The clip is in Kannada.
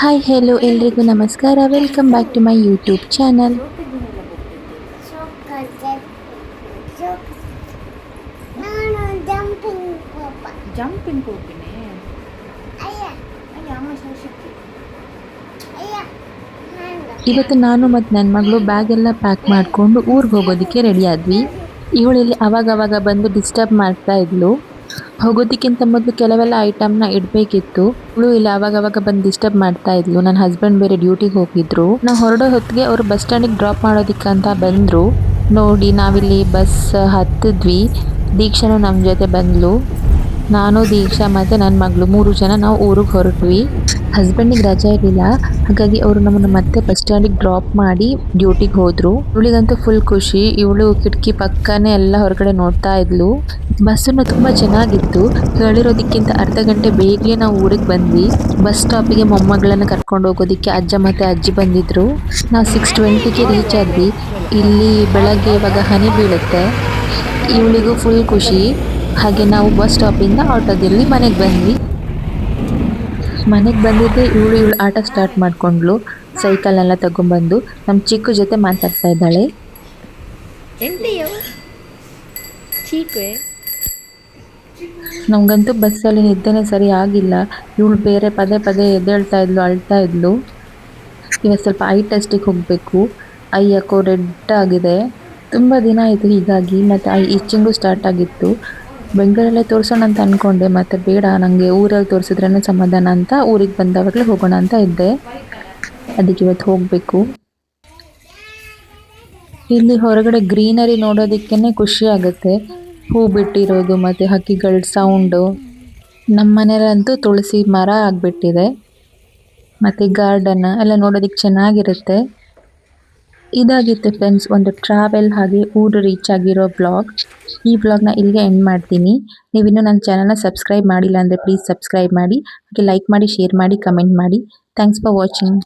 ಹಾಯ್ ಹೆಲೋ ಎಲ್ರಿಗೂ ನಮಸ್ಕಾರ. Welcome back to my YouTube channel. ನಾನು ಜಂಪಿಂಗ್ ಹೋಗ್ತೀನಿ. ಇವತ್ತು ನಾನು ಮತ್ತು ನನ್ನ ಮಗಳು ಬ್ಯಾಗ್ ಎಲ್ಲ ಪ್ಯಾಕ್ ಮಾಡಿಕೊಂಡು ಊರಿಗೆ ಹೋಗೋದಕ್ಕೆ ರೆಡಿ ಆದ್ವಿ. ಇವಳಿಲ್ಲಿ ಅವಾಗವಾಗ ಬಂದು ಡಿಸ್ಟರ್ಬ್ ಮಾಡ್ತಾ ಇದ್ಲು. ಹೋಗೋದಕ್ಕಿಂತ ಮೊದಲು ಕೆಲವೆಲ್ಲ ಐಟಮ್ನ ಇಡಬೇಕಿತ್ತು. ಇವಳು ಇಲ್ಲಿ ಅವಾಗವಾಗ ಬಂದು ಡಿಸ್ಟರ್ಬ್ ಮಾಡ್ತಾ ಇದ್ಲು. ನನ್ನ ಹಸ್ಬೆಂಡ್ ಬೇರೆ ಡ್ಯೂಟಿಗೆ ಹೋಗಿದ್ರು. ನಾವು ಹೊರಡೋ ಹೊತ್ತಿಗೆ ಅವರು ಬಸ್ ಸ್ಟ್ಯಾಂಡಿಗೆ ಡ್ರಾಪ್ ಮಾಡೋದಕ್ಕಂತ ಬಂದರು. ನೋಡಿ ನಾವಿಲ್ಲಿ ಬಸ್ ಹತ್ತಿದ್ವಿ. ದೀಕ್ಷಾನು ನಮ್ಮ ಜೊತೆ ಬಂದ್ಲು. ನಾನು, ದೀಕ್ಷಾ ಮತ್ತು ನನ್ನ ಮಗಳು 3 ಜನ ನಾವು ಊರಿಗೆ ಹೊರಟ್ವಿ. ಹಸ್ಬೆಂಡಿಗೆ ರಜೆ ಇರಲಿಲ್ಲ, ಹಾಗಾಗಿ ಅವರು ನಮ್ಮನ್ನು ಮತ್ತೆ ಬಸ್ ಸ್ಟ್ಯಾಂಡಿಗೆ ಡ್ರಾಪ್ ಮಾಡಿ ಡ್ಯೂಟಿಗೆ ಹೋದರು. ಇವಳಿಗಂತೂ ಫುಲ್ ಖುಷಿ. ಇವಳು ಕಿಟಕಿ ಪಕ್ಕನೇ ಎಲ್ಲ ಹೊರಗಡೆ ನೋಡ್ತಾ ಇದ್ಲು. ಬಸ್ಸನ್ನು ತುಂಬ ಚೆನ್ನಾಗಿತ್ತು. ಹೇಳಿರೋದಕ್ಕಿಂತ ಅರ್ಧ ಗಂಟೆ ಬೇಗನೆ ನಾವು ಊರಿಗೆ ಬಂದ್ವಿ. ಬಸ್ ಸ್ಟಾಪಿಗೆ ಮೊಮ್ಮಗಳನ್ನು ಕರ್ಕೊಂಡು ಹೋಗೋದಕ್ಕೆ ಅಜ್ಜ ಮತ್ತು ಅಜ್ಜಿ ಬಂದಿದ್ರು. ನಾವು 6:20ಗೆ ರೀಚ್ ಆದ್ವಿ. ಇಲ್ಲಿ ಬೆಳಗ್ಗೆ ಇವಾಗ ಹನಿ ಬೀಳುತ್ತೆ. ಇವಳಿಗೂ ಫುಲ್ ಖುಷಿ. ಹಾಗೆ ನಾವು ಬಸ್ ಸ್ಟಾಪಿಂದ ಆಟೋದಲ್ಲಿ ಮನೆಗೆ ಬಂದ್ವಿ. ಮನೆಗೆ ಬಂದಿದ್ದೆ ಇವಳು ಆಟ ಸ್ಟಾರ್ಟ್ ಮಾಡ್ಕೊಂಡ್ಳು. ಸೈಕಲ್ನೆಲ್ಲ ತಗೊಂಡ್ಬಂದು ನಮ್ಮ ಚಿಕ್ಕು ಜೊತೆ ಮಾತಾಡ್ತಾ ಇದ್ದಾಳೆ. ನಮಗಂತೂ ಬಸ್ಸಲ್ಲಿ ನಿದ್ದೆನೇ ಸರಿ ಆಗಿಲ್ಲ. ಇವಳು ಬೇರೆ ಪದೇ ಪದೇ ಎದ್ದೇಳ್ತಾ ಇದ್ಲು, ಅಳ್ತಾ ಇದ್ಲು. ಇವತ್ತು ಸ್ವಲ್ಪ ಐ ಟೆಸ್ಟಿಗೆ ಹೋಗಬೇಕು. ಐ ಯಾಕೋ ರೆಡ್ ಆಗಿದೆ. ತುಂಬ ದಿನ ಆಯಿತು ಹೀಗಾಗಿ, ಮತ್ತು ಐ ಇಚ್ಚಿಂಗು ಸ್ಟಾರ್ಟ್ ಆಗಿತ್ತು. ಬೆಂಗಳೂರಲ್ಲೇ ತೋರಿಸೋಣ ಅಂತ ಅಂದ್ಕೊಂಡೆ, ಮತ್ತು ಬೇಡ ನನಗೆ ಊರಲ್ಲಿ ತೋರಿಸಿದ್ರೇ ಸಮಾಧಾನ ಅಂತ ಊರಿಗೆ ಬಂದವಾಗಲೇ ಹೋಗೋಣ ಅಂತ ಇದ್ದೆ. ಅದಕ್ಕೆ ಇವತ್ತು ಹೋಗಬೇಕು. ಇಲ್ಲಿ ಹೊರಗಡೆ ಗ್ರೀನರಿ ನೋಡೋದಕ್ಕೇ ಖುಷಿ ಆಗುತ್ತೆ. ಹೂ ಬಿಟ್ಟಿರೋದು ಮತ್ತು ಹಕ್ಕಿಗಳ ಸೌಂಡು. ನಮ್ಮ ಮನೆಯಲ್ಲಂತೂ ತುಳಸಿ ಮರ ಆಗಿಬಿಟ್ಟಿದೆ. ಮತ್ತು ಗಾರ್ಡನ್ ಎಲ್ಲ ನೋಡೋದಕ್ಕೆ ಚೆನ್ನಾಗಿರುತ್ತೆ. ಇದಾಗಿತ್ತು ಫ್ರೆಂಡ್ಸ್ ಒಂದು ಟ್ರಾವೆಲ್ ಹಾಗೆ ಊರು ರೀಚ್ ಆಗಿರೋ ಬ್ಲಾಗ್. ಈ ಬ್ಲಾಗ್ನ ಇಲ್ಲಿಗೆ ಎಂಡ್ ಮಾಡ್ತೀನಿ. ನೀವಿನ್ನೂ ನನ್ನ ಚಾನಲ್ನ ಸಬ್ಸ್ಕ್ರೈಬ್ ಮಾಡಿಲ್ಲ ಅಂದರೆ ಪ್ಲೀಸ್ ಸಬ್ಸ್ಕ್ರೈಬ್ ಮಾಡಿ, ಹಾಗೆ ಲೈಕ್ ಮಾಡಿ, ಶೇರ್ ಮಾಡಿ, ಕಮೆಂಟ್ ಮಾಡಿ. Thanks for watching.